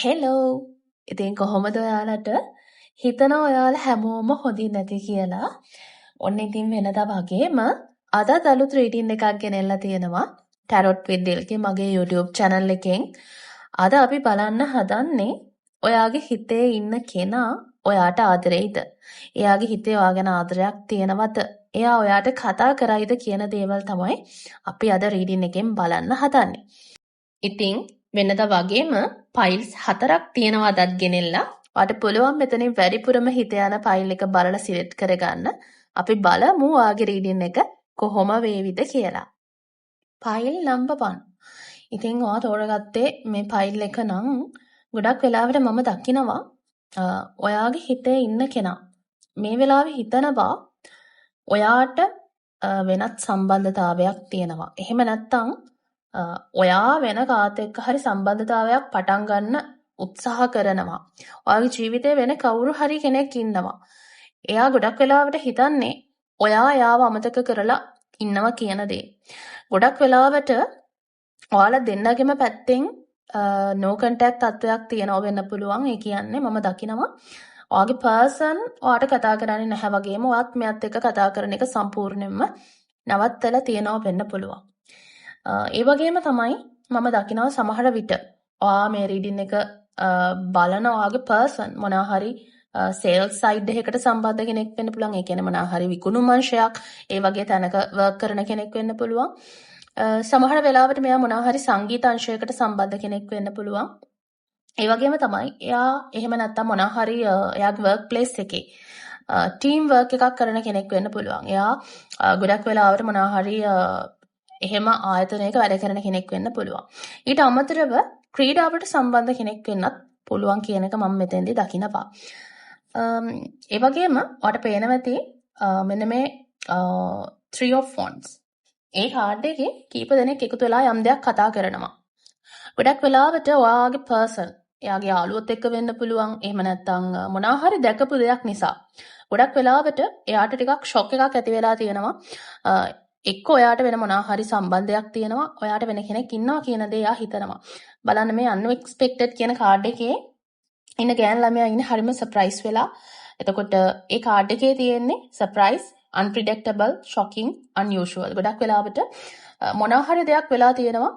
Hello ඉතින් කොහොමද ඔයාලට හිතනවා ඔයාලා හැමෝම හොඳින් නැති කියලා. ඔන්න ඉතින් වෙනදා වගේම අදත් අලුත් රීඩින් එකක් ගෙනල්ලා තියෙනවා ටැරොට් විත් ඩිල්ගේ මගේ YouTube channel එකෙන්. අද අපි බලන්න හදන්නේ ඔයාගේ හිතේ ඉන්න කෙනා ඔයාට ආදරෙයිද? එයාගේ හිතේ ඔයා ගැන ආදරයක් තියෙනවද? එයා ඔයාට කතා කරයිද කියන දේවල් තමයි අපි අද රීඩින් එකෙන් බලන්න හදන්නේ. ඉතින් වෙනදා වගේම ෆයිල්ස් 4ක් තියෙනවා අදත් ගෙනෙල්ලා. ඔයාට පුළුවන් මෙතනින් වැඩිපුරම හිත යන ෆයිල් එක බලලා සිලෙක්ට් කරගන්න. අපි බලමු ඔයාගේ රීඩින් එක කොහොම වේවිද කියලා. File number 1. ඉතින් ඔයා තෝරගත්තේ මේ ෆයිල් එක නම් ගොඩක් වෙලාවට මම දකිනවා ඔයාගේ හිතේ ඉන්න කෙනා මේ වෙලාවේ හිතනවා ඔයාට වෙනත් සම්බන්ධතාවයක් තියෙනවා. එහෙම නැත්නම් ඔයා වෙන කාත් එක්ක හරි සම්බන්ධතාවයක් පටන් ගන්න උත්සාහ කරනවා. ඔයාගේ ජීවිතේ වෙන කවුරු හරි කෙනෙක් ඉන්නවා. එයා ගොඩක් වෙලාවට හිතන්නේ ඔයා එයාව අමතක කරලා ඉන්නවා කියන දේ. ගොඩක් වෙලාවට ඔයාලා දෙන්නගෙම පැත්තෙන් no contact තත්වයක් තියෙනවා වෙන්න පුළුවන්. ඒ කියන්නේ මම දකිනවා ඔයාගේ පර්සන් ඔයාට කතා කරන්නේ නැහැ වගේම ඔයාත් මෙයත් එක්ක කතා කරන එක සම්පූර්ණයෙන්ම නවත්තලා තියෙනවා වෙන්න පුළුවන්. ඒ වගේම තමයි මම දකිනවා සමහර විට ඔයා මේ රීඩින් එක බලන ඔයාගේ පර්සන් මොනවා හරි සේල්ස් සයිඩ් එකකට සම්බන්ධ කෙනෙක් වෙන්න පුළුවන්. ඒ කියන්නේ මොනවා හරි විකුණුම් අංශයක් ඒ වගේ තැනක වර්ක් කරන කෙනෙක් වෙන්න පුළුවන්. සමහර වෙලාවට මෙයා මොනවා හරි සංගීත අංශයකට සම්බන්ධ කෙනෙක් වෙන්න පුළුවන්. ඒ වගේම තමයි එයා එහෙම නැත්නම් මොනවා හරි එයාගේ වර්ක් ප්ලේස් එකේ ටීම් වර්ක් එකක් කරන කෙනෙක් වෙන්න පුළුවන්. එයා ගොඩක් වෙලාවට මොනවා හරි එහෙම ආයතනයක වැඩ කරන කෙනෙක් වෙන්න පුළුවන්. ඊට අමතරව ක්‍රීඩාවට සම්බන්ධ කෙනෙක් වෙන්නත් පුළුවන් කියන එක මම මෙතෙන්දී දකිනවා. ඒ වගේම ඔයාලට පේනවා ඇති මෙන්න මේ 3 of wands. ඒ කාඩ් එකේ කීප දෙනෙක් එකතු වෙලා යම් දෙයක් කතා කරනවා. ගොඩක් වෙලාවට ඔයාගේ පර්සන් එයාගේ යාළුවොත් එක්ක වෙන්න පුළුවන්. එහෙම නැත්නම් මොනවා හරි දැකපු දෙයක් නිසා. ගොඩක් වෙලාවට එයාට ටිකක් ෂොක් එකක් ඇති වෙලා තියෙනවා. එක්ක ඔයාට වෙන මොනවා හරි සම්බන්ධයක් තියෙනවා. ඔයාට වෙන කෙනෙක් ඉන්නවා කියන දේ එයා හිතනවා. බලන්න මේ unexpected කියන කාඩ් එකේ ඉන්න ගෑන් ළමයා ඉන්නේ හරිම සර්ප්‍රයිස් වෙලා. එතකොට ඒ කාඩ් එකේ තියෙන්නේ සර්ප්‍රයිස්, unpredictable, shocking, unusual. ගොඩක් වෙලාවට මොනවා හරි දෙයක් වෙලා තියෙනවා.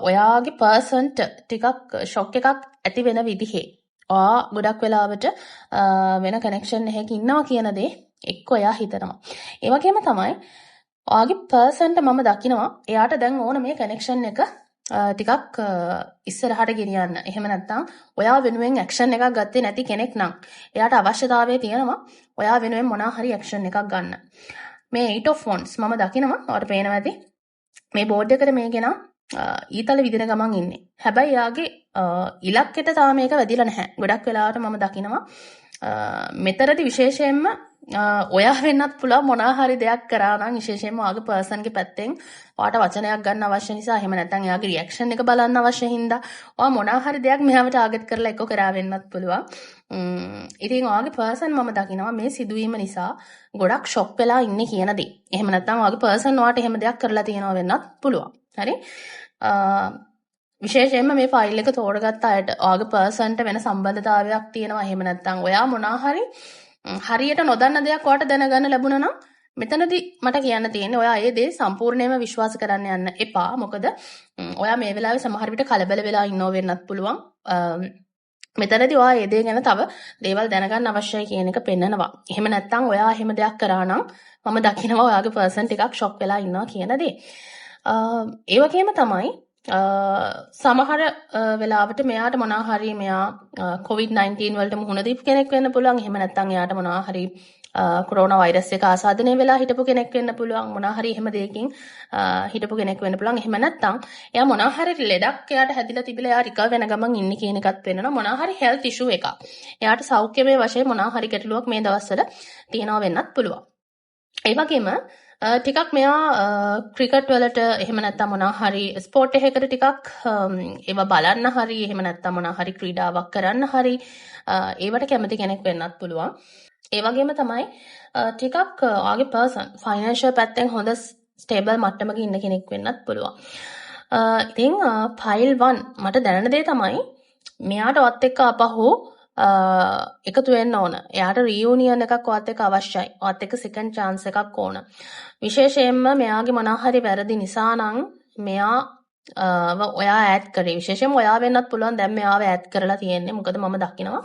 ඔයාගේ පර්සන්ට ටිකක් ෂොක් එකක් ඇති වෙන විදිහේ. ඔයා ගොඩක් වෙලාවට වෙන කනෙක්ෂන් එකක ඉන්නවා කියන දේ එක්ක ඔයා හිතනවා. ඒ වගේම තමයි ඔයාගේ පර්සන්ට මම දකිනවා එයාට දැන් ඕන මේ කනෙක්ෂන් එක ටිකක් ඉස්සරහට ගෙනියන්න. එහෙම නැත්නම් ඔයා වෙනුවෙන් ඇක්ෂන් එකක් ගත්තේ නැති කෙනෙක් නම් එයාට අවශ්‍යතාවය තියෙනවා ඔයා වෙනුවෙන් මොනවා හරි ඇක්ෂන් එකක් ගන්න. මේ 8 of wands මම දකිනවා ඔයාලට පේනවා ඇති මේ බෝඩ් එකට මේ කෙනා ඊතල විදින ගමන් ඉන්නේ. හැබැයි එයාගේ ඉලක්කයට තාම මේක වැදිලා නැහැ. ගොඩක් වෙලාවට මම දකිනවා මෙතරදී විශේෂයෙන්ම ඔයා වෙන්නත් පුළුවන් මොනවා හරි දෙයක් කරා නම් විශේෂයෙන්ම ඔයාගේ පර්සන්ගේ පැත්තෙන් ඔයාට වචනයක් ගන්න අවශ්‍ය නිසා එහෙම නැත්නම් එයාගේ රියැක්ෂන් එක බලන්න අවශ්‍ය හින්දා ඔයා මොනවා හරි දෙයක් මෙයාව ටාගට් කරලා එක්ක කරා වෙන්නත් පුළුවන්. ඉතින් ඔයාගේ පර්සන් මම දකිනවා මේ සිදුවීම නිසා ගොඩක් ෂොක් වෙලා ඉන්නේ කියන දේ. එහෙම නැත්නම් ඔයාගේ පර්සන් ඔයාට එහෙම දෙයක් කරලා තියෙනවා වෙන්නත් පුළුවන්. හරි? විශේෂයෙන්ම මේ ෆයිල් එක තෝරගත්ත අයට ඔයාගේ පර්සන්ට වෙන සම්බන්ධතාවයක් තියෙනවා. එහෙම නැත්නම් ඔයා මොනවා හරි හරියට නොදන්න දෙයක් ඔයාට දැනගන්න ලැබුණා නම් මෙතනදී මට කියන්න තියෙන්නේ ඔයා ඒ දේ සම්පූර්ණයෙන්ම විශ්වාස කරන්න යන්න එපා. මොකද ඔයා මේ වෙලාවේ සමහර විට කලබල වෙලා ඉන්නව වෙන්නත් පුළුවන්. මෙතනදී ඔයා ඒ දේ ගැන තව දේවල් දැනගන්න අවශ්‍යයි කියන එක පෙන්නනවා. එහෙම නැත්නම් ඔයා එහෙම දෙයක් කරා නම් මම දකිනවා ඔයාගේ පර්සන් ටිකක් ෂොක් වෙලා ඉන්නවා කියන දේ. ඒ වගේම තමයි සමහර වෙලාවට මෙයාට මොනවා හරි මෙයා COVID-19 වලට මුහුණ දීපු කෙනෙක් වෙන්න පුළුවන්. එහෙම නැත්නම් එයාට මොනවා හරි කොරෝනා වෛරස් එක ආසාදනය වෙලා හිටපු කෙනෙක් වෙන්න පුළුවන්. මොනවා හරි එහෙම දෙයකින් හිටපු කෙනෙක් වෙන්න පුළුවන්. එහෙම නැත්නම් එයා මොනවා හරි ලෙඩක් එයාට හැදිලා තිබිලා එයා රිකවර් වෙන ගමන් ඉන්නේ කියන එකත් වෙනවා. මොනවා හරි හෙල්ත් ඉෂුව එකක්. එයාට සෞඛ්‍යමය වශයෙන් මොනවා හරි ගැටලුවක් මේ දවස්වල තියෙනවා වෙන්නත් පුළුවන්. ඒ වගේම ටිකක් මෙයා ක්‍රිකට් වලට එහෙම නැත්නම් මොනවා හරි ස්පෝර්ට් එකකට ටිකක් ඒවා බලන්න හරි එහෙම නැත්නම් මොනවා හරි ක්‍රීඩාවක් කරන්න හරි ඒවට කැමති කෙනෙක් වෙන්නත් පුළුවන්. ඒ වගේම තමයි ටිකක් ආගේ පර්සන් ෆයිනෑන්ෂල් පැත්තෙන් හොඳ ස්ටේබල් මට්ටමක ඉන්න කෙනෙක් වෙන්නත් පුළුවන්. ඉතින් ෆයිල් 1 මට දැනෙන දේ තමයි මෙයාට ඔත් එක්ක අපහු එකතු වෙන්න ඕන. එයාට රියුනියන් එකක් ඔත් එක්ක අවශ්‍යයි. ඔත් එක්ක සෙකන්ඩ් chance එකක් ඕන. විශේෂයෙන්ම මෙයාගේ මොනවා හරි වැරදි නිසා නම් මෙයා ඔයා ඈඩ් කරේ. විශේෂයෙන්ම ඔයා වෙන්නත් පුළුවන් දැන් මෙයාව ඈඩ් කරලා තියෙන්නේ. මොකද මම දකිනවා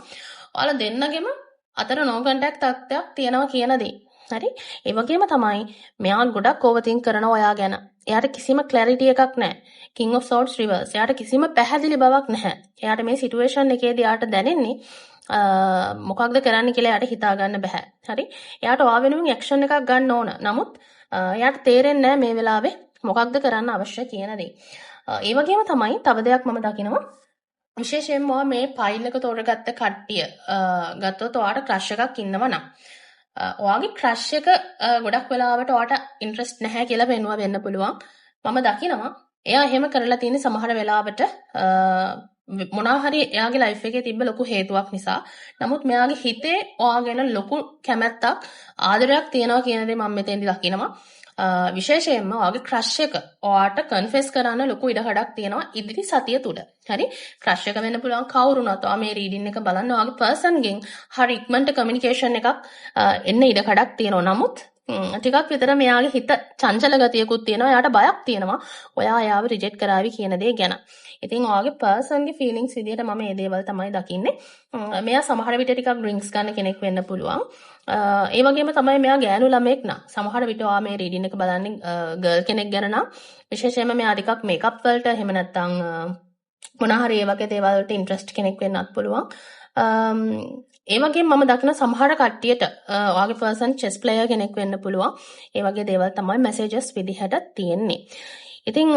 ඔයාලා දෙන්නගෙම අතර no contact තත්ත්වයක් තියෙනවා කියන දේ. හරි? ඒ වගේම තමයි මෙයා ගොඩක් ඕවර්තින්ක් කරනවා ඔයා ගැන. එයාට කිසිම ක්ලැරිටි එකක් නැහැ. King of Swords reverse. එයාට කිසිම පැහැදිලි බවක් නැහැ. එයාට මේ සිටුේෂන් එකේදී එයාට දැනෙන්නේ මොකක්ද කරන්න කියලා එයාට හිතා ගන්න බෑ. හරි? එයාට ඔයා වෙනුවෙන් ඇක්ෂන් එකක් ගන්න ඕන. නමුත් එයාට තේරෙන්නේ නැහැ මේ වෙලාවේ මොකක්ද කරන්න අවශ්‍ය කියන දේ. ඒ වගේම තමයි තව දෙයක් මම දකිනවා. විශේෂයෙන්ම මේ ෆයිල් එක තෝරගත්ත කට්ටිය ගත්තොත් ඔයාට ක්‍රෂ් එකක් ඉන්නවා නම් ඔයාගේ ක්‍රෂ් එක ගොඩක් වෙලාවට ඔයාට ඉන්ට්‍රස්ට් නැහැ කියලා වෙනවා වෙන්න පුළුවන්. මම දකිනවා එයා එහෙම කරලා තියෙන සමහර වෙලාවට මොනවා හරි එයාගේ ලයිෆ් එකේ තිබ්බ ලොකු හේතුවක් නිසා. නමුත් මෙයාගේ හිතේ ඔයා ගැන ලොකු කැමැත්තක් ආදරයක් තියෙනවා කියන දේ මම මෙතෙන්දි දකිනවා. විශේෂයෙන්ම ඔයාගේ ක්‍රෂ් එක ඔයාට කන්ෆෙස් කරන්න ලොකු ඉඩකඩක් තියෙනවා ඉදිරි සතිය තුල. හරි? ක්‍රෂ් එක වෙන්න පුළුවන් කවුරුණත් ඔයා මේ රීඩින් එක බලන්න ඔයාගේ පර්සන් ගෙන් හරි ඉක්මනට කමියුනිකේෂන් එකක් එන්න ඉඩකඩක් තියෙනවා. නමුත් ටිකක් විතර මෙයාගේ හිත චංචල ගතියකුත් තියෙනවා. එයාට බයක් තියෙනවා. ඔයා එයාව රිජෙක්ට් කරાવી කියන දේ ගැන. ඉතින් ඔයාගේ පර්සන්ගේ ෆීලිංගස් විදියට මම මේ දේවල් තමයි දකින්නේ. මෙයා සමහර විට ටිකක් ඩ්‍රින්ක්ස් ගන්න කෙනෙක් වෙන්න පුළුවන්. ඒ වගේම තමයි මෙයා ගෑනු ළමෙක් නා. සමහර විට ඔයා මේ රීඩින් එක බලන්නේ ගර්ල් කෙනෙක් ගැන නම් විශේෂයෙන්ම මෙයා ටිකක් මේකප් වලට එහෙම නැත්නම් මොනවා හරි ඒ වගේ දේවල් වලට ඉන්ට්‍රස්ට් කෙනෙක් වෙන්නත් පුළුවන්. ඒ වගේම මම දකින සමහර කට්ටියට ඔයාගේ පර්සන් චෙස් ප්ලේයර් කෙනෙක් වෙන්න පුළුවන්. ඒ වගේ දේවල් තමයි මැසේජස් විදිහට තියෙන්නේ. ඉතින්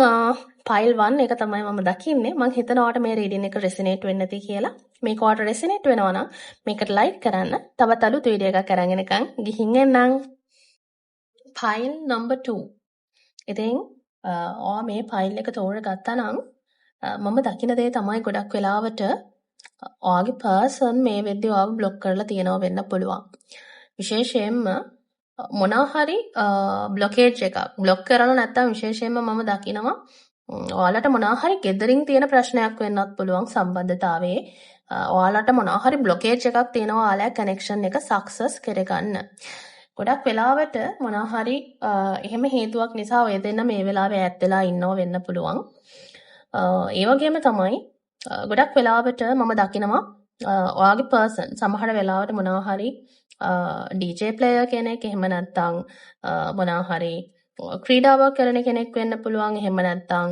ෆයිල් 1 එක තමයි මම දකින්නේ. මම හිතනවාට මේ රීඩින් එක රෙසිනේට් වෙන්නේ නැති කියලා. මේක ඔයාලට රෙසිනේට් වෙනවා නම් මේකට ලයික් කරන්න. තවත් අලුත් වීඩියෝ එකක් අරගෙන එකන් ගිහින් එන්නම්. File number 2. ඉතින් ඔයා මේ ෆයිල් එක තෝරගත්තා නම් මම දකින දේ තමයි ගොඩක් වෙලාවට ඔයාගේ පර්සන් මේ වෙද්දී ඔයාව බ්ලොක් කරලා තියනවා වෙන්න පුළුවන්. විශේෂයෙන්ම මොනවා හරි බ්ලොකේජ් එකක් බ්ලොක් කරලා නැත්නම් විශේෂයෙන්ම මම දකිනවා ඔයාලට මොනවා හරි ගෙදරින් තියෙන ප්‍රශ්නයක් වෙන්නත් පුළුවන් සම්බන්ධතාවයේ. ඔයාලට මොනවා හරි බ්ලොකේජ් එකක් තියෙනවා ඔයාලගේ කනෙක්ෂන් එක සක්සස් කරගන්න. ගොඩක් වෙලාවට මොනවා හරි එහෙම හේතුවක් නිසා ඔය දෙන්න මේ වෙලාවේ ඈත් වෙලා ඉන්නව වෙන්න පුළුවන්. ඒ වගේම තමයි ගොඩක් වෙලාවට මම දකිනවා ඔයාගේ පර්සන් සමහර වෙලාවට මොනවා හරි DJ ප්ලේයර් කෙනෙක් එහෙම නැත්නම් මොනවා හරි ක්‍රීඩාවක් කරන කෙනෙක් වෙන්න පුළුවන්. එහෙම නැත්නම්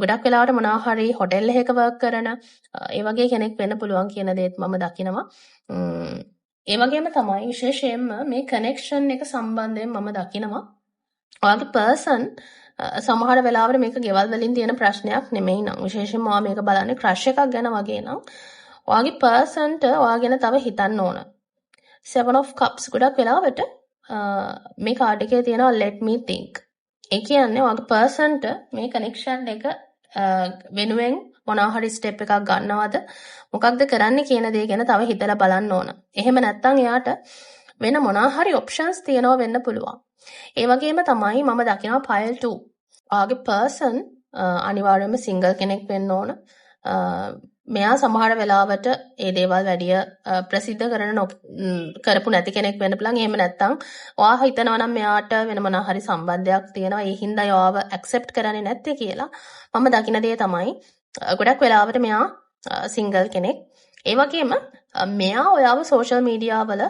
ගොඩක් වෙලාවට මොනවා හරි හොටෙල් එකක වර්ක් කරන ඒ වගේ කෙනෙක් වෙන්න පුළුවන් කියන දේත් මම දකිනවා. ඒ වගේම තමයි විශේෂයෙන්ම මේ කනෙක්ෂන් එක සම්බන්ධයෙන් මම දකිනවා ඔයාගේ පර්සන් සමහර වෙලාවට මේක ගෙවල් වලින් තියෙන ප්‍රශ්නයක් නෙමෙයි නම් විශේෂයෙන්ම ඔයා මේක බලන්නේ ක්‍රෂ් එකක් ගැන වගේ නම් ඔයාගේ පර්සන්ට ඔයා ගැන තව හිතන්න ඕන. 7 of cups ගොඩක් වෙලාවට මේ කාඩ් එකේ තියෙනවා let me think. ඒ කියන්නේ ඔයාගේ පර්සන්ට මේ කනෙක්ෂන් එක වෙනුවෙන් මොනවා හරි ස්ටෙප් එකක් ගන්නවද මොකක්ද කරන්න කියන දේ ගැන තව හිතලා බලන්න ඕන. එහෙම නැත්නම් එයාට වෙන මොනවා හරි ඔප්ෂන්ස් තියෙනවා වෙන්න පුළුවන්. ඒ වගේම තමයි මම දකිනවා ෆයිල් 2. ඔයාගේ පර්සන් අනිවාර්යයෙන්ම සිංගල් කෙනෙක් වෙන්න ඕන. මෙයා සමහර වෙලාවට ඒ දේවල් වැඩි ප්‍රසිද්ධ කරපු නැති කෙනෙක් වෙන්න පුළුවන්. එහෙම නැත්නම් ඔයා හිතනවා නම් මෙයාට වෙන මොනවා හරි සම්බන්ධයක් තියෙනවා. ඒ හින්දා ඔයාව ඇක්සෙප්ට් කරන්නේ නැත්තේ කියලා. මම දකින දේ තමයි ගොඩක් වෙලාවට මෙයා සිංගල් කෙනෙක්. ඒ වගේම මෙයා ඔයාව සෝෂල් මීඩියා වල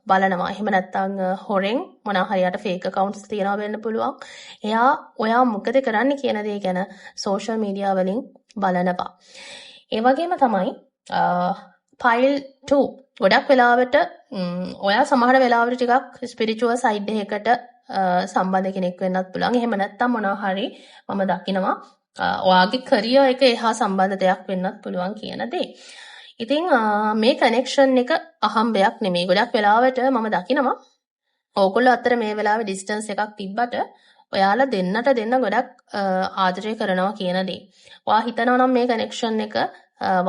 බලනවා. එහෙම නැත්නම් හොරෙන් මොනවා හරියට ෆේක් accounts තියනවා වෙන්න පුළුවන්. එයා ඔයා මොකද කරන්නේ කියන දේ ගැන සෝෂල් මීඩියා වලින් බලනවා. ඒ වගේම තමයි ෆයිල් 2 ගොඩක් වෙලාවට ඔයා සමහර වෙලාවට ටිකක් ස්පිරිචුවල් සයිඩ් එකකට සම්බන්ධ කෙනෙක් වෙන්නත් පුළුවන්. එහෙම නැත්නම් මොනවා හරි මම දකිනවා ඔයාගේ කරියර් එක එහා සම්බන්ධ දෙයක් වෙන්නත් පුළුවන් කියන දේ. ඉතින් මේ කනෙක්ෂන් එක අහම්බයක් නෙමෙයි. ගොඩක් වෙලාවට මම දකිනවා ඕගොල්ලෝ අතර මේ වෙලාවේ ඩිස්ටන්ස් එකක් තිබ්බට ඔයාලා දෙන්න ගොඩක් ආදරය කරනවා කියන දේ. ඔයා හිතනවා නම් මේ කනෙක්ෂන් එක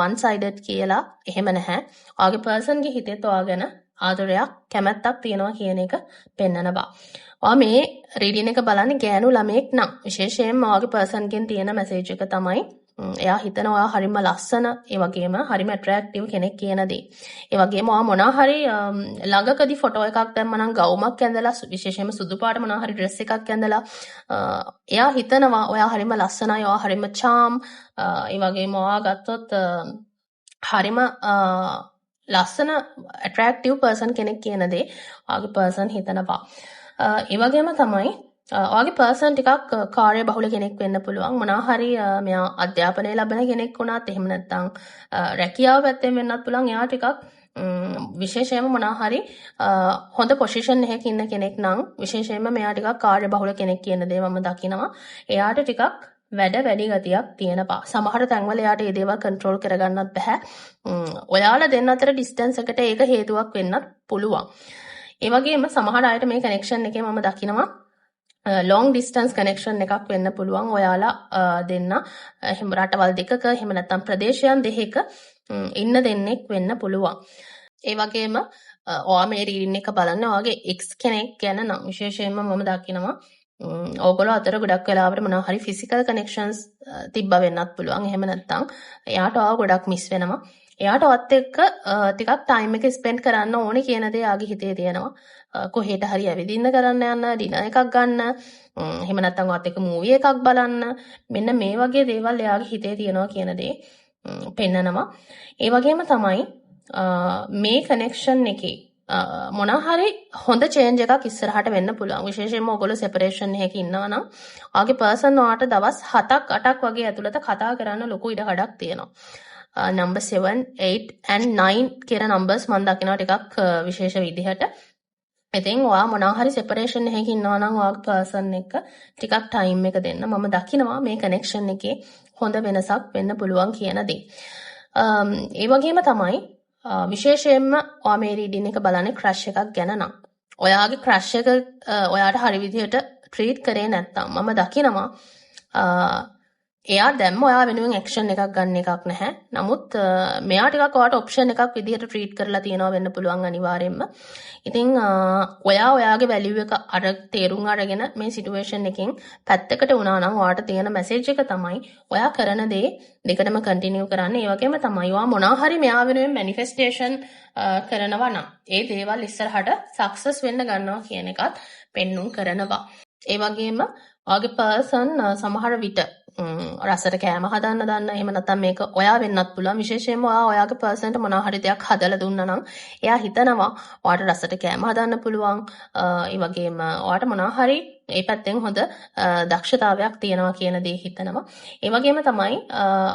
one sided කියලා. එහෙම නැහැ. ඔයාගේ පර්සන්ගේ හිතේත් ඔයා ගැන ආදරයක් කැමැත්තක් තියෙනවා කියන එක පෙන්නනවා. ඔයා මේ රීඩින් එක බලන්නේ ගෑනු ළමෙක් නම් විශේෂයෙන්ම ඔයාගේ පර්සන්ගෙන් තියෙන මැසේජ් එක තමයි එයා හිතනවා ඔයා හරිම ලස්සන, ඒ වගේම හරිම ඇට්‍රැක්ටිව් කෙනෙක් කියන දේ. ඒ වගේම ඔයා මොනවා හරි ළඟකදී ෆොටෝ එකක් දැම්ම නම් ගවුමක් ඇඳලා විශේෂයෙන්ම සුදු පාට මොනවා හරි ඩ්‍රෙස් එකක් ඇඳලා එයා හිතනවා ඔයා හරිම ලස්සනයි, ඔයා හරිම charm, ඒ වගේම ඔයා ගත්තොත් හරිම ලස්සන ඇට්‍රැක්ටිව් පර්සන් කෙනෙක් කියන දේ ඔයාගේ පර්සන් හිතනවා. ඒ වගේම තමයි ඔයාගේ පර්සන් ටිකක් කාර්ය බහුල කෙනෙක් වෙන්න පුළුවන්. මොනවා හරි මෙයා අධ්‍යාපනය ලබන කෙනෙක් වුණත් එහෙම නැත්නම් රැකියාව පැත්තෙන් වෙන්නත් පුළුවන්. එයා ටිකක් විශේෂයෙන්ම මොනවා හරි හොඳ පොසිෂන් එකක ඉන්න කෙනෙක් නම් විශේෂයෙන්ම මෙයා ටිකක් කාර්ය බහුල කෙනෙක් කියන දේ මම දකිනවා. එයාට ටිකක් වැඩි ගතියක් තියෙනවා. සමහර තැන්වල එයාට මේ දේවල් කන්ට්‍රෝල් කරගන්නත් බෑ. ඔයාලා දෙන්න අතර ඩිස්ටන්ස් එකට ඒක හේතුවක් වෙන්නත් පුළුවන්. ඒ වගේම සමහර අයට මේ කනෙක්ෂන් එකේ මම දකිනවා long distance connection එකක් වෙන්න පුළුවන්. ඔයාලා දෙන්න එහෙම රටවල් දෙකක එහෙම නැත්නම් ප්‍රදේශයන් දෙකක ඉන්න දෙන්නෙක් වෙන්න පුළුවන්. ඒ වගේම ඔයා මේ රීඩින් එක බලන්න ඔයාගේ ex කෙනෙක් ගැන නම් විශේෂයෙන්ම මම දකිනවා ඕගොල්ලෝ අතර ගොඩක් වෙලාවට මොනවා හරි physical connections තිබ්බ වෙන්නත් පුළුවන්. එහෙම නැත්නම් එයාට ඔයාව ගොඩක් මිස් වෙනවා. එයාට ඔත් එක්ක ටිකක් ටයිම් එක ස්පෙන්ඩ් කරන්න ඕනේ කියන දේ ආගේ හිතේ තියෙනවා. කොහෙට හරි ඇවිදින්න කරන්න යන්න, ඩිනර් එකක් ගන්න, එහෙම නැත්නම් ඔත් එක්ක මූවි එකක් බලන්න. මෙන්න මේ වගේ දේවල් එයාගේ හිතේ තියෙනවා කියන දේ පෙන්නනවා. ඒ වගේම තමයි මේ කනෙක්ෂන් එකේ මොනවා හරි හොඳ චේන්ජ් එකක් ඉස්සරහට වෙන්න පුළුවන්. විශේෂයෙන්ම ඔයගොල්ලෝ සෙපරේෂන් එකක ඉන්නවා නම් ආගේ පර්සන් ඔයාට දවස් 7ක් 8ක් වගේ ඇතුළත කතා කරන්න ලොකු ඉඩකඩක් තියෙනවා. number 7, 8 and 9 කියන numbers මම දකිනවා ටිකක් විශේෂ විදිහට. ඉතින් ඔයා මොනවා හරි සෙපරේෂන් එකක ඉන්නවා නම් ඔයාගේ පර්සන් එක්ක ටිකක් ටයිම් එක දෙන්න. මම දකිනවා මේ කනෙක්ෂන් එකේ හොඳ වෙනසක් වෙන්න පුළුවන් කියන දේ. ඒ වගේම තමයි විශේෂයෙන්ම ඔයා මේ රීඩින් එක බලන්නේ ක්‍රෂ් එකක් ගැන නම්. ඔයාගේ ක්‍රෂ් එක ඔයාට හරි විදිහට ට්‍රීට් කරේ නැත්නම් මම දකිනවා එයා දැම්ම ඔයා වෙනුවෙන් ඇක්ෂන් එකක් ගන්න එකක් නැහැ. නමුත් මෙයා ටිකක් ඔයාට ඔප්ෂන් එකක් විදිහට ට්‍රීට් කරලා තියෙනවා වෙන්න පුළුවන් අනිවාර්යෙන්ම. ඉතින් ඔයාගේ වැලියු එක තේරුම් අරගෙන මේ සිටුේෂන් එකෙන් පැත්තකට වුණා නම් ඔයාට තියෙන මැසේජ් එක තමයි ඔයා කරන දේ දෙකටම කන්ටිනියු කරන්න. ඒ වගේම තමයි ඔයා මොනවා හරි මෙයා වෙනුවෙන් මැනිෆෙස්ටේෂන් කරනවා නම් ඒ දේවල් ඉස්සරහට සක්සස් වෙන්න ගන්නවා කියන එකත් පෙන්눔 කරනවා. ඒ වගේම ඔයාගේ පර්සන් සමහර විට රසට කෑම හදන්න දන්න, එහෙම නැත්නම් මේක ඔයා වෙන්නත් පුළුවන්. විශේෂයෙන්ම ඔයාගේ පර්සන්ට මොනවා හරි දෙයක් හදලා දුන්නා නම් එයා හිතනවා ඔයාට රසට කෑම හදන්න පුළුවන්. ඒ වගේම ඔයාට මොනවා හරි ඒ පැත්තෙන් හොඳ දක්ෂතාවයක් තියෙනවා කියන දේ හිතනවා. ඒ වගේම තමයි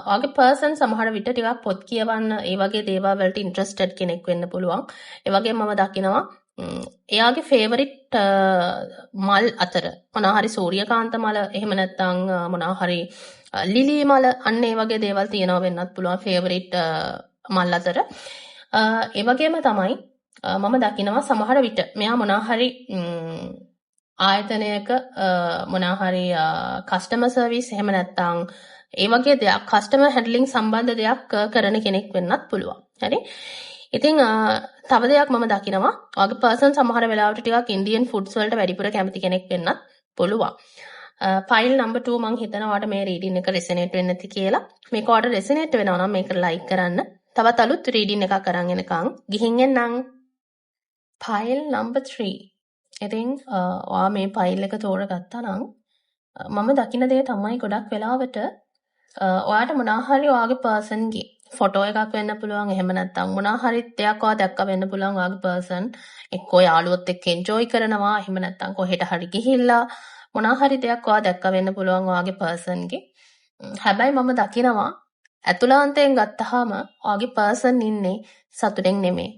ඔයාගේ පර්සන් සමහර විට ටිකක් පොත් කියවන්න, ඒ වගේ දේවල් වලට ඉන්ට්‍රෙස්ටඩ් කෙනෙක් වෙන්න පුළුවන්. ඒ වගේම මම දකිනවා එයාගේ ෆේවරිට් මල් අතර මොනවා හරි සූර්යකාන්ත මල, එහෙම නැත්නම් මොනවා හරි ලිලි මල, අන්න ඒ වගේ දේවල් තියෙනවා වෙන්නත් පුළුවන් ෆේවරිට් මල් අතර. ඒ වගේම තමයි මම දකිනවා සමහර විට මෙයා මොනවා හරි ආයතනයක මොනවා හරි කස්ටමර් සර්විස් එහෙම නැත්නම් ඒ වගේ දෙයක් කස්ටමර් හැන්ඩලින් සම්බන්ධ දෙයක් කරන කෙනෙක් වෙන්නත් පුළුවන්. හරි. ඉතින් තව දෙයක් මම දකිනවා ඔයාගේ පර්සන් සමහර වෙලාවට ටිකක් ඉන්දියන් ෆුඩ්ස් වලට වැඩිපුර කැමති කෙනෙක් වෙන්නත් පුළුවන්. ෆයිල් නම්බර් 2 මම හිතනවා ඔයාට මේ රීඩින් එක රෙසනේට් වෙන්න ඇති කියලා. මේක ඔයාට රෙසනේට් වෙනවා නම් මේක ලයික් කරන්න. තවත් අලුත් රීඩින් එකක් අරන් එනකන් ගිහින් එන්නම්. File number 3. ඉතින් ඔයා මේ ෆයිල් එක තෝරගත්තා නම් මම දකින දේ තමයි ගොඩක් වෙලාවට ඔයාට මොනවා හරි ඔයාගේ පර්සන්ගේ ෆොටෝ එකක් වෙන්න පුළුවන්. එහෙම නැත්නම් මොනවා හරි දෙයක් ඔයා දැක්ක වෙන්න පුළුවන්. ඔයාගේ පර්සන් එක්කෝ යාළුවොත් එක්ක එන්ජොයි කරනවා. එහෙම නැත්නම් කොහෙට හරි ගිහිල්ලා මොනවා හරි දෙයක් ඔයා දැක්ක වෙන්න පුළුවන් ඔයාගේ පර්සන්ගේ. හැබැයි මම දකිනවා ඇතුළාන්තයෙන් ගත්තාම ඔයාගේ පර්සන් ඉන්නේ සතුටෙන් නෙමෙයි.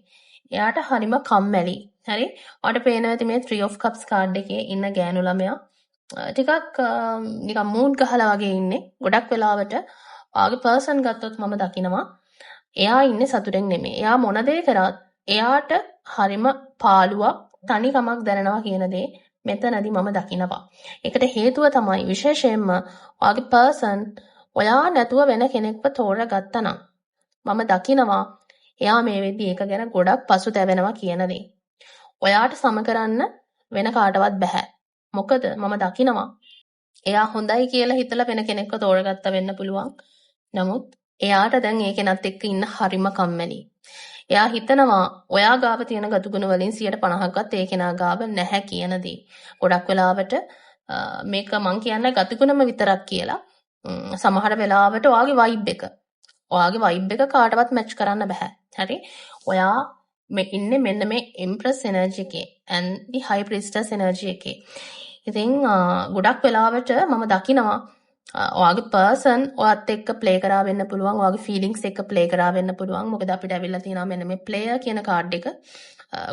එයාට හරිම කම්මැලි. හරි. ඔයාට පේනවා ඇති මේ 3 of cups කාඩ් එකේ ඉන්න ගෑනු ළමයා ටිකක් නිකන් මූඩ් ගහලා වගේ ඉන්නේ. ගොඩක් වෙලාවට ඔයාගේ පර්සන් ගත්තොත් මම දකිනවා එයා ඉන්නේ සතුටෙන් නෙමෙයි. එයා මොන දේ කරත් එයාට හරිම පාළුවක්, තනිකමක් දැනෙනවා කියන දේ මෙතනදී මම දකිනවා. ඒකට හේතුව තමයි විශේෂයෙන්ම ඔයාගේ පර්සන් ඔයා නැතුව වෙන කෙනෙක්ව තෝරගත්තා නම් මම දකිනවා එයා මේ වෙද්දි ඒක ගැන ගොඩක් පසුතැවෙනවා කියන දේ. ඔයාට සම කරන්න වෙන කාටවත් බෑ. මොකද මම දකිනවා එයා හොඳයි කියලා හිතලා වෙන කෙනෙක්ව තෝරගත්ත වෙන්න පුළුවන්. නමුත් එයාට දැන් ඒ කෙනත් එක්ක ඉන්න හරිම කම්මැලි. එයා හිතනවා ඔයා ගාව තියෙන ගතුගුණ වලින් 50%ක්වත් ඒ කෙනා ගාව නැහැ කියන දේ. ගොඩක් වෙලාවට මේක මං කියන්නේ ගතුගුණම විතරක් කියලා. සමහර වෙලාවට ඔයාගේ වයිබ් එක කාටවත් මැච් කරන්න බෑ. හරි? ඔයා මේ ඉන්නේ මෙන්න මේ Empress energy එකේ and the High Priestess energy එකේ. ඉතින් ගොඩක් වෙලාවට මම දකිනවා ඔයාගේ පර්සන් ඔයත් එක්ක ප්ලේ කරා වෙන්න පුළුවන්. ඔයාගේ ෆීලිංග්ස් එක්ක ප්ලේ කරා වෙන්න පුළුවන්. මොකද අපිට ඇවිල්ලා තියෙනවා මෙන්න මේ ප්ලේයර් කියන කාඩ් එක.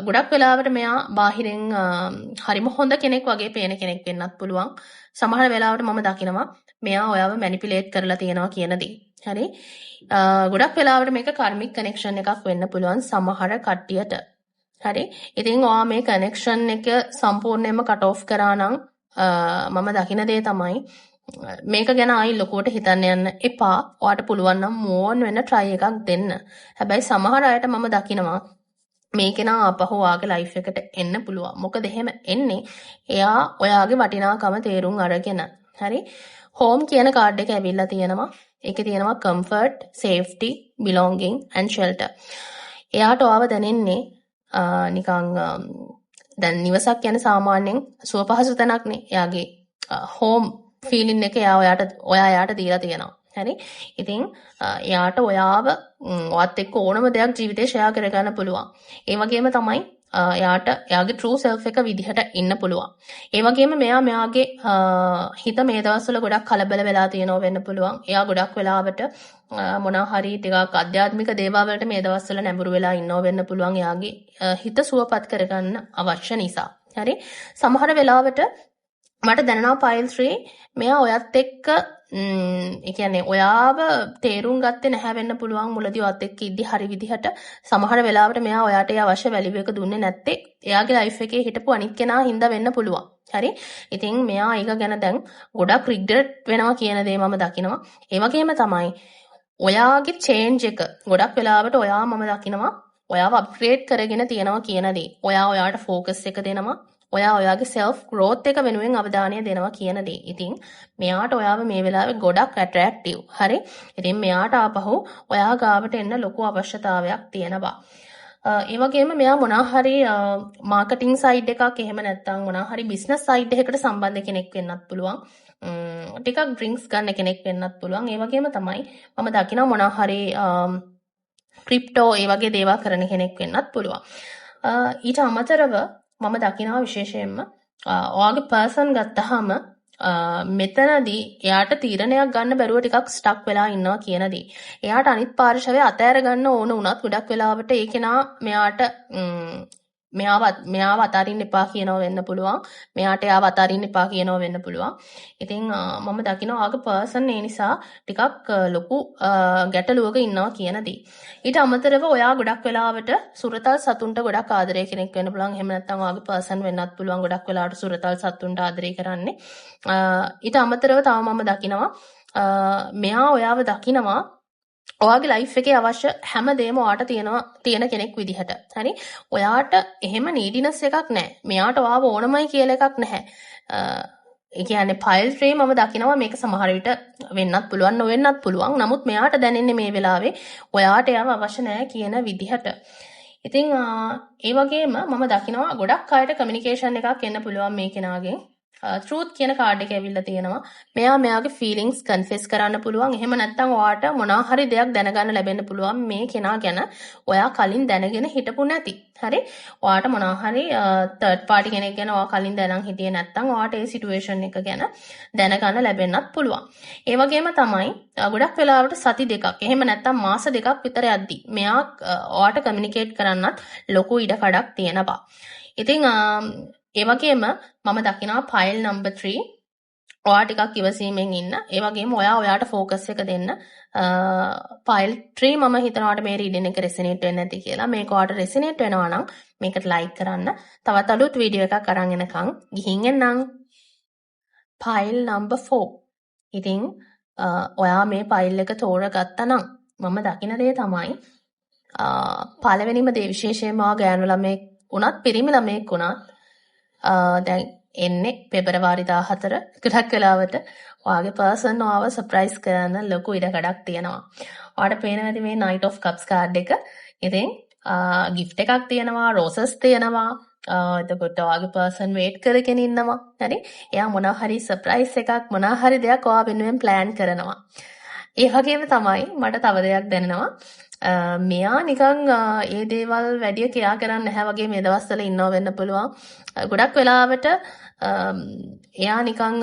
ගොඩක් වෙලාවට මෙයා බාහිරින් හරිම හොඳ කෙනෙක් වගේ පේන කෙනෙක් වෙන්නත් පුළුවන්. සමහර වෙලාවට මම දකිනවා මෙයා ඔයාව මැනිපියුලේට් කරලා තියෙනවා කියන දේ. හරි? ගොඩක් වෙලාවට මේක කාර්මික් කනෙක්ෂන් එකක් වෙන්න පුළුවන් සමහර කට්ටියට. හරි? ඉතින් ඔයා මේ කනෙක්ෂන් එක සම්පූර්ණයෙන්ම කට් ඔෆ් කරා නම් මම දකින දේ තමයි මේක ගැන ආයි ලොකුවට හිතන්න යන්න එපා. ඔයාට පුළුවන් නම් මෝන් වෙන්න try එකක් දෙන්න. හැබැයි සමහර අයට මම දකිනවා මේ කෙනා ආපහු ඔයාගේ ලයිෆ් එකට එන්න පුළුවන්. මොකද එහෙම එන්නේ එයා ඔයාගේ වටිනාකම තේරුම් අරගෙන. හරි? හෝම් කියන කාඩ් එක ඇවිල්ලා තියෙනවා. ඒකේ තියෙනවා comfort, safety, belonging and shelter. එයාට ඔයාව දැනෙන්නේ නිකන් දැන් නිවසක් කියන්නේ සාමාන්‍යයෙන් සුව පහසු තැනක්නේ. එයාගේ හෝම් ෆීලින් එක ඔයා එයාට දීලා තියෙනවා. හරි? ඉතින් එයාට ඔයත් එක්ක ඕනම දෙයක් ජීවිතේ ෂෙයා කරගන්න පුළුවන්. ඒ වගේම තමයි එයාට එයාගේ true self එක විදිහට ඉන්න පුළුවන්. ඒ වගේම මෙයාගේ හිත මේ දවස්වල ගොඩක් කලබල වෙලා තියෙනවා වෙන්න පුළුවන්. එයා ගොඩක් වෙලාවට මොනවා හරි ටිකක් අධ්‍යාත්මික දේවල් වලට මේ දවස්වල නැඹුරු වෙලා ඉන්නව වෙන්න පුළුවන්. එයාගේ හිත සුවපත් කරගන්න අවශ්‍ය නිසා. හරි? සමහර වෙලාවට මට දැනෙනවා පයිල් 3 මෙයා ඔයත් එක්ක ඒ කියන්නේ ඔයාව තේරුම් ගත්තේ නැහැ වෙන්න පුළුවන් මුලදී ඔයත් එක්ක ඉද්දි හරි විදිහට සමහර වෙලාවට මෙයා ඔයාට ඒ අවශ්‍ය වැලියු එක දුන්නේ නැත්තේ එයාගේ ලයිෆ් එකේ හිටපු අනිත් කෙනා හින්දා වෙන්න පුළුවන්. හරි? ඉතින් මෙයා ඒක ගැන දැන් ගොඩක් රිග්‍රෙට් වෙනවා කියන දේ මම දකිනවා. ඒ වගේම තමයි ඔයාගේ චේන්ජ් එක ගොඩක් වෙලාවට ඔයා මම දකිනවා ඔයාව අප්ග්‍රේඩ් කරගෙන තියෙනවා කියන දේ. ඔයා ඔයාට ફોකස් එක දෙනවා. ඔයා ඔයාගේ self growth එක වෙනුවෙන් අවධානය දෙනවා කියන දේ. ඉතින් මෙයාට ඔයාව මේ වෙලාවේ ගොඩක් attractive. හරි? ඉතින් මෙයාට ආපහු ඔයා ගාවට එන්න ලොකු අවශ්‍යතාවයක් තියෙනවා. ඒ වගේම මෙයා මොනවා හරි මාකටිං සයිඩ් එකක් එහෙම නැත්නම් මොනවා හරි බිස්නස් සයිඩ් එකකට සම්බන්ධ කෙනෙක් වෙන්නත් පුළුවන්. ටිකක් ඩ්‍රින්ක්ස් ගන්න කෙනෙක් වෙන්නත් පුළුවන්. ඒ වගේම තමයි මම දකිනවා මොනවා හරි ක්‍රිප්ටෝ ඒ වගේ දේවල් කරන කෙනෙක් වෙන්නත් පුළුවන්. ඊට අමතරව මම දකිනවා විශේෂයෙන්ම ඔයාගේ පර්සන් ගත්තාම මෙතනදී එයාට තීරණයක් ගන්න බැරුව ටිකක් ස්ටක් වෙලා ඉන්නවා කියන දේ. එයාට අනිත් පාර්ශවය අතෑර ගන්න ඕන වුණත් ගොඩක් වෙලාවට ඒ කෙනා මෙයාව අතාරින්න එපා කියනවා වෙන්න පුළුවන්. මෙයාට එයාව අතාරින්න එපා කියනවා වෙන්න පුළුවන්. ඉතින් මම දකිනවා ඔයාගේ පර්සන් ඒ නිසා ටිකක් ලොකු ගැටලුවක ඉන්නවා කියන දේ. ඊට අමතරව ඔයා ගොඩක් වෙලාවට සුරතල් සතුන්ට ගොඩක් ආදරය කෙනෙක් වෙන්න පුළුවන්. එහෙම නැත්නම් ඔයාගේ පර්සන් වෙන්නත් පුළුවන් ගොඩක් වෙලාවට සුරතල් සතුන්ට ආදරය කරන්නේ. ඊට අමතරව තව මම දකිනවා මෙයා ඔයාව දකිනවා ඔයාගේ ලයිෆ් එකේ අවශ්‍ය හැම දෙයක්ම ඔයාට තියෙන කෙනෙක් විදිහට. හරි? ඔයාට එහෙම නීඩිනස් එකක් නැහැ. මෙයාට ඔයාව ඕනමයි කියලා එකක් නැහැ. ඒ කියන්නේ පයිල් 3 මම දකිනවා මේක සමහර විට වෙන්නත් පුළුවන් නොවෙන්නත් පුළුවන්. නමුත් මෙයාට දැනෙන්නේ මේ වෙලාවේ ඔයාට එයාව අවශ්‍ය නැහැ කියන විදිහට. ඉතින් ඒ වගේම මම දකිනවා ගොඩක් අයට කමියුනිකේෂන් එකක් එන්න පුළුවන් මේ කෙනාගෙන්. ට්‍රූත් කියන කාඩ් එක ඇවිල්ලා තියෙනවා. මෙයාගේ ෆීලිංග්ස් කන්ෆෙස් කරන්න පුළුවන්. එහෙම නැත්නම් ඔයාට මොනවා හරි දෙයක් දැනගන්න ලැබෙන්න පුළුවන් මේ කෙනා ගැන ඔයා කලින් දැනගෙන හිටපු නැති. හරි? ඔයාට මොනවා හරි තර්ඩ් පාර්ටි කෙනෙක් ගැන ඔයා කලින් දැනන් හිටියේ නැත්නම් ඔයාට ඒ සිටුේෂන් එක ගැන දැනගන්න ලැබෙන්නත් පුළුවන්. ඒ වගේම තමයි ගොඩක් වෙලාවට සති දෙකක් එහෙම නැත්නම් මාස දෙකක් විතර යද්දි මෙයා ඔයාට කමියුනිකේට් කරන්නත් ලොකු ඉඩ කඩක් තියෙනවා. ඉතින් ඒ වගේම මම දකිනවා පයිල් නම්බර් 3 ඔයා ටිකක් ඉවසීමෙන් ඉන්න. ඒ වගේම ඔයාට ફોකස් එක දෙන්න. පයිල් 3 මම හිතනවාට මේ රීඩින් එක රෙසිනේට් වෙන්නේ නැති කියලා. මේක ඔයාට රෙසිනේට් වෙනවා නම් මේකට ලයික් කරන්න. තවත් අලුත් වීඩියෝ එකක් අරන් එනකන් ගිහින් එන්නම්. File number 4. ඉතින් ඔයා මේ පයිල් එක තෝරගත්තා නම් මම දකින දේ තමයි පළවෙනිම දේ විශේෂයෙන්ම ඔයා ගෑනු ළමෙක් වුණත් පිරිමි ළමෙක් වුණත් දැන් එන්නේ පෙබරවාරි 14 ගොඩක් වෙලාවට ඔයාගේ පර්සන් ඔයාව සර්ප්‍රයිස් කරන්න ලොකු ඉඩකඩක් තියෙනවා. ඔයාලට පේනවා ඇති මේ Knight of Cups කාඩ් එක. ඉතින් gift එකක් තියෙනවා, roses තියෙනවා. එතකොට ඔයාගේ පර්සන් වේට් කරගෙන ඉන්නවා. හරි? එයා මොනවා හරි සර්ප්‍රයිස් එකක් මොනවා හරි දෙයක් ඔයා වෙනුවෙන් ප්ලෑන් කරනවා. ඒ වගේම තමයි මට තව දෙයක් දැනෙනවා. මෙයා නිකන් ඒ දේවල් වැඩි කෙයා කරන්නේ නැහැ වගේ මේ දවස්වල ඉන්නව වෙන්න පුළුවන්. ගොඩක් වෙලාවට එයා නිකන්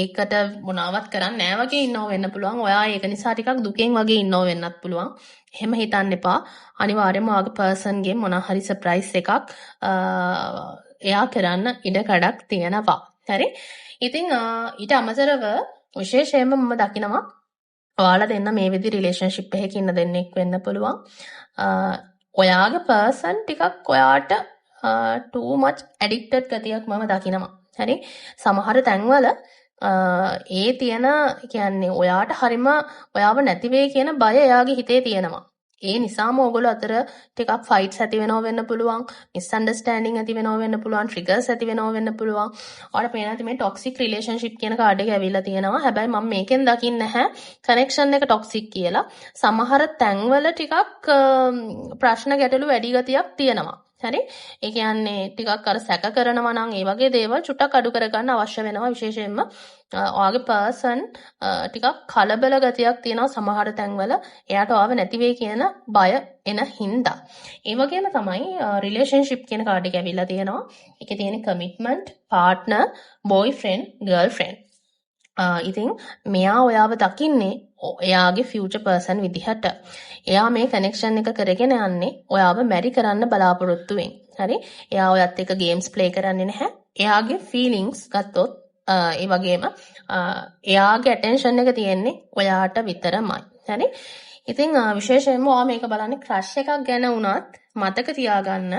ඒකට මොනවත් කරන්නේ නැහැ වගේ ඉන්නව වෙන්න පුළුවන්. ඔයා ඒක නිසා ටිකක් දුකෙන් වගේ ඉන්නව වෙන්නත් පුළුවන්. එහෙම හිතන්න එපා. අනිවාර්යයෙන්ම ඔයාගේ පර්සන් ගේ මොනවා හරි සර්ප්‍රයිස් එකක් එයා කරන්න ඉඩ කඩක් තියෙනවා. හරි? ඉතින් ඊට අමතරව විශේෂයෙන්ම මම දකිනවා ඔයාලා දෙන්න මේ විදි රිලේෂන්ෂිප් එකක ඉන්න දෙන්නෙක් වෙන්න පුළුවන්. ඔයාගේ පර්සන් ටිකක් ඔයාට too much addicted ගතියක් මම දකිනවා. හරි? සමහර තැන්වල ඒ තියෙන කියන්නේ ඔයාට හරිම ඔයාව නැති වෙයි කියන බය එයාගේ හිතේ තියෙනවා. ඒ නිසාම ඕගොල්ලෝ අතර ටිකක් ෆයිට්ස් ඇති වෙනව වෙන්න පුළුවන්, මිස්අන්ඩර්ස්ටෑන්ඩින් ඇති වෙනව වෙන්න පුළුවන්, ට්‍රිගර්ස් ඇති වෙනව වෙන්න පුළුවන්. ඔයාලට පේනවා ඇති මේ ටොක්සික් රිලේෂන්ෂිප් කියන කාඩ් එක ඇවිල්ලා තියෙනවා. හැබැයි මම මේකෙන් දකින්නේ නැහැ කනෙක්ෂන් එක ටොක්සික් කියලා. සමහර තැන්වල ටිකක් ප්‍රශ්න ගැටලු වැඩි ගතියක් තියෙනවා. හරි? ඒ කියන්නේ ටිකක් අර සැක කරනවා නම් ඒ වගේ දේවල් චුට්ටක් අඩු කරගන්න අවශ්‍ය වෙනවා. විශේෂයෙන්ම ඔයාගේ පර්සන් ටිකක් කලබල ගතියක් තියෙනවා සමහර තැන්වල. එයාට ඔයාව නැති වෙයි කියන බය එන හින්දා. ඒ වගේම තමයි රිලේෂන්ෂිප් කියන කාඩ් එක ඇවිල්ලා තියෙනවා. ඒකේ තියෙන කමිට්මන්ට්, පාර්ට්නර්, බොයිෆ්‍රෙන්ඩ්, ගර්ල්ෆ්‍රෙන්ඩ්. ඉතින් මෙයා ඔයාව දකින්නේ එයාගේ ෆියුචර් පර්සන් විදිහට. එයා මේ කනෙක්ෂන් එක කරගෙන යන්නේ ඔයාව මැරි කරන්න බලාපොරොත්තු වෙන්. හරි? එයා ඔයත් එක්ක ගේම්ස් ප්ලේ කරන්නේ නැහැ. එයාගේ ෆීලිංග්ස් ගත්තොත් ඒ වගේම එයාගේ ඇටෙන්ෂන් එක තියෙන්නේ ඔයාට විතරමයි. හරි? ඉතින් විශේෂයෙන්ම ඔයා මේක බලන්නේ ක්‍රෂ් එකක් ගැන වුණත් මතක තියාගන්න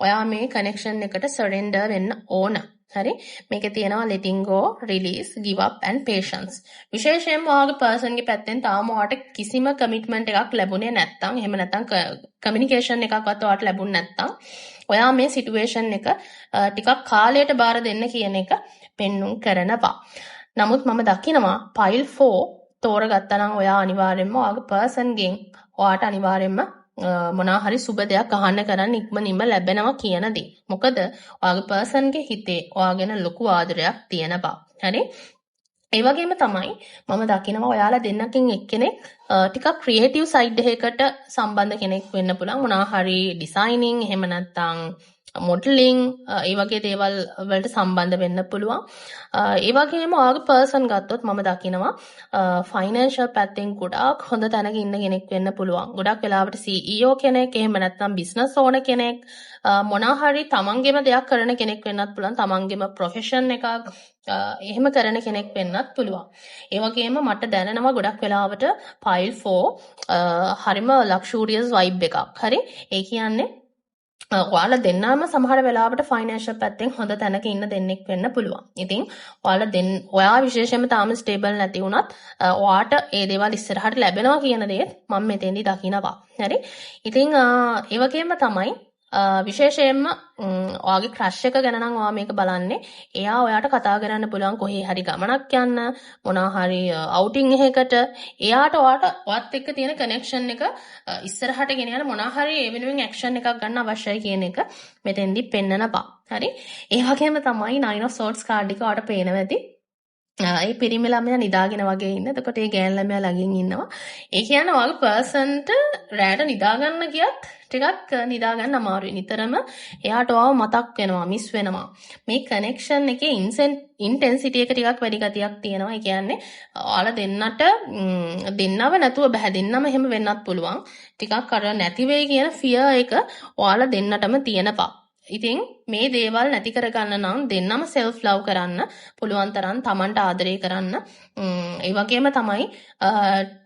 ඔයා මේ කනෙක්ෂන් එකට සරෙන්ඩර් වෙන්න ඕන. හරි? මේකේ තියෙනවා letting go, release, give up and patience. විශේෂයෙන්ම ඔයාගේ පර්සන් ගේ පැත්තෙන් තාම ඔයාට කිසිම කමිට්මන්ට් එකක් ලැබුණේ නැත්නම්, එහෙම නැත්නම් කමියුනිකේෂන් එකක්වත් ඔයාට ලැබුණ නැත්නම්, ඔයා මේ සිටුේෂන් එක ටිකක් කාලයට බාර දෙන්න කියන එක පෙන්눔 කරනවා. නමුත් මම දකිනවා pile 4 තෝරගත්තා නම් ඔයා අනිවාර්යයෙන්ම ඔයාගේ පර්සන් ගෙන් ඔයාට අනිවාර්යයෙන්ම මොනවා හරි සුබ දෙයක් අහන්න කරන් ඉක්මනින්ම ලැබෙනවා කියන දේ. මොකද ඔයාගේ පර්සන් ගේ හිතේ ඔයාගෙන ලොකු ආදරයක් තියෙනවා. හරි? ඒ වගේම තමයි මම දකිනවා ඔයාලා දෙන්නකින් එක්කෙනෙක් ටිකක් ක්‍රියේටිව් සයිඩ් එකකට සම්බන්ධ කෙනෙක් වෙන්න පුළුවන්. මොනවා හරි ඩිසයිනින්, එහෙම නැත්නම් මොඩලින්, ඒ වගේ දේවල් වලට සම්බන්ධ වෙන්න පුළුවන්. ඒ වගේම ඔයාගේ පර්සන් ගත්තොත් මම දකිනවා ෆයිනෑන්ෂල් පැත්තෙන් ගොඩාක් හොඳ තැනක ඉන්න කෙනෙක් වෙන්න පුළුවන්. ගොඩක් වෙලාවට CEO කෙනෙක්, එහෙම නැත්නම් බිස්නස් ඕනර් කෙනෙක්, මොනවා හරි තමන්ගේම දෙයක් කරන කෙනෙක් වෙන්නත් පුළුවන්. තමන්ගේම ප්‍රොෆෙෂන් එකක් එහෙම කරන කෙනෙක් වෙන්නත් පුළුවන්. ඒ වගේම මට දැනෙනවා ගොඩක් වෙලාවට pile 4 හරිම ලක්ෂූරියස් වයිබ් එකක්. හරි? ඒ කියන්නේ ඔයාලා දෙන්නාම සමහර වෙලාවට ෆයිනෑන්ෂල් පැත්තෙන් හොඳ තැනක ඉන්න දෙන්නෙක් වෙන්න පුළුවන්. ඉතින් ඔයා විශේෂයෙන්ම තාම ස්ටේබල් නැති වුණත් ඔයාට ඒ දේවල් ඉස්සරහට ලැබෙනවා කියන දේ මම මෙතෙන්දි දකිනවා. හරි? ඉතින් ඒ වගේම තමයි විශේෂයෙන්ම ඔයාගේ ක්‍රෂ් එක ගැන නම් ඔයා මේක බලන්නේ. එයා ඔයාට කතා කරන්න පුළුවන් කොහේ හරි ගමනක් යන්න, මොනවා හරි අවුටින් එකකට. එයාට ඔයත් එක්ක තියෙන කනෙක්ෂන් එක ඉස්සරහට ගෙන යන මොනවා හරි ඒ වෙනුවෙන් ඇක්ෂන් එකක් ගන්න අවශ්‍යයි කියන එක මෙතෙන්දි පෙන්නනවා. හරි? ඒ වගේම තමයි 9 of swords කාඩ් එක ඔයාට පේනවා ඇති. ඒ පිරිමි ළමයා නිදාගෙන වගේ ඉන්න. එතකොට ඒ ගෑන් ළමයා ළඟින් ඉන්නවා. ඒ කියන්නේ ඔයාගේ පර්සන්ට රැට නිදා ගන්න ගියත් ටිකක් නිදා ගන්න අමාරුයි. නිතරම එයාට ඔයාව මතක් වෙනවා, මිස් වෙනවා. මේ කනෙක්ෂන් එකේ ඉන්ටෙන්සිටි එක ටිකක් වැඩි ගතියක් තියෙනවා. ඒ කියන්නේ ඔයාලා දෙන්නව නැතුව බෑ. දෙන්නම එහෙම වෙන්නත් පුළුවන්. ටිකක් අර නැති වෙයි කියන ෆියර් එක ඔයාලා දෙන්නටම තියෙනවා. ඉතින් මේ දේවල් නැති කරගන්න නම් දෙන්නම self love කරන්න පුළුවන් තරම් Tamanට ආදරය කරන්න. ඒ වගේම තමයි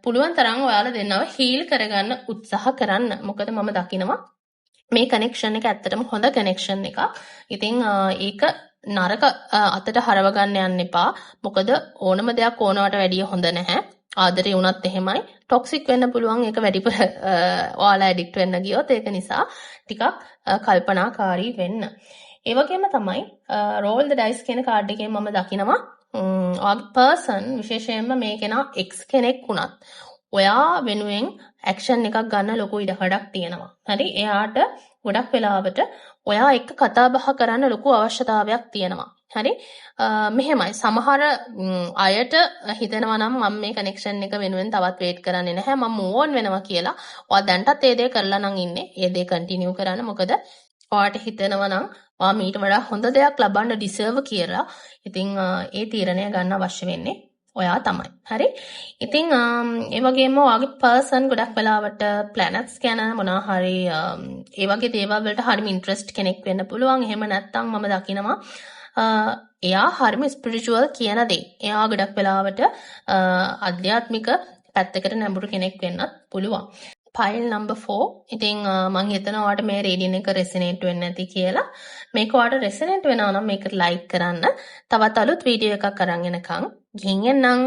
පුළුවන් තරම් ඔයාලා දෙන්නව heal කරගන්න උත්සාහ කරන්න. මොකද මම දකිනවා මේ connection එක ඇත්තටම හොඳ connection එකක්. ඉතින් ඒක නරක අතට හරව ගන්න යන්න එපා. මොකද ඕනම දෙයක් ඕනවට වැඩිය හොඳ නැහැ. ආදරේ වුණත් එහෙමයි. ටොක්සික් වෙන්න පුළුවන්. ඒක වැඩිපුර ඔයාලා ඇඩික්ට් වෙන්න ගියොත්. ඒක නිසා ටිකක් කල්පනාකාරී වෙන්න. ඒ වගේම තමයි roll the dice කියන කාඩ් එකෙන් මම දකිනවා ඔයාගේ පර්සන් විශේෂයෙන්ම මේ කෙනා X කෙනෙක් වුණත් ඔයා වෙනුවෙන් ඇක්ෂන් එකක් ගන්න ලොකු ඉඩකඩක් තියෙනවා. හරි? එයාට ගොඩක් වෙලාවට ඔයා එක්ක කතා බහ කරන්න ලොකු අවශ්‍යතාවයක් තියෙනවා. හරි? මෙහෙමයි සමහර අයට හිතෙනවා නම් මම මේ කනෙක්ෂන් එක වෙනුවෙන් තවත් වේට් කරන්නේ නැහැ. මම මූව් ඔන් වෙනවා කියලා. ඔයා දැන්ටත් ඒ දේ කරලා නම් ඉන්නේ. ඒ දේ කන්ටිනියු කරන්න. මොකද ඔයාට හිතෙනවා නම් ඔයා මීට වඩා හොඳ දෙයක් ලබන්න ඩිසර්ව් කියලා. ඉතින් ඒ තීරණය ගන්න අවශ්‍ය වෙන්නේ ඔයා තමයි. හරි? ඉතින් ඒ වගේම ඔයාගේ පර්සන් ගොඩක් වෙලාවට ප්ලැනට්ස් ගැන මොනවා හරි ඒ වගේ දේවල් වලට හරිම ඉන්ට්‍රෙස්ට් කෙනෙක් වෙන්න පුළුවන්. එහෙම නැත්නම් මම දකිනවා එයා හරිම ස්පිරිචුවල් කියන දේ. එයා ගොඩක් වෙලාවට අධ්‍යාත්මික පැත්තකට නැඹුරු කෙනෙක් වෙන්නත් පුළුවන්. Pile number 4. ඉතින් මම හිතනවා ඔයාලට මේ රීඩින් එක රෙසනේට් වෙන්නේ නැති කියලා. මේක ඔයාලට රෙසනේට් වෙනවා නම් මේකට ලයික් කරන්න. තවත් අලුත් වීඩියෝ එකක් අරන් එනකන් ගිහින් එන්නම්.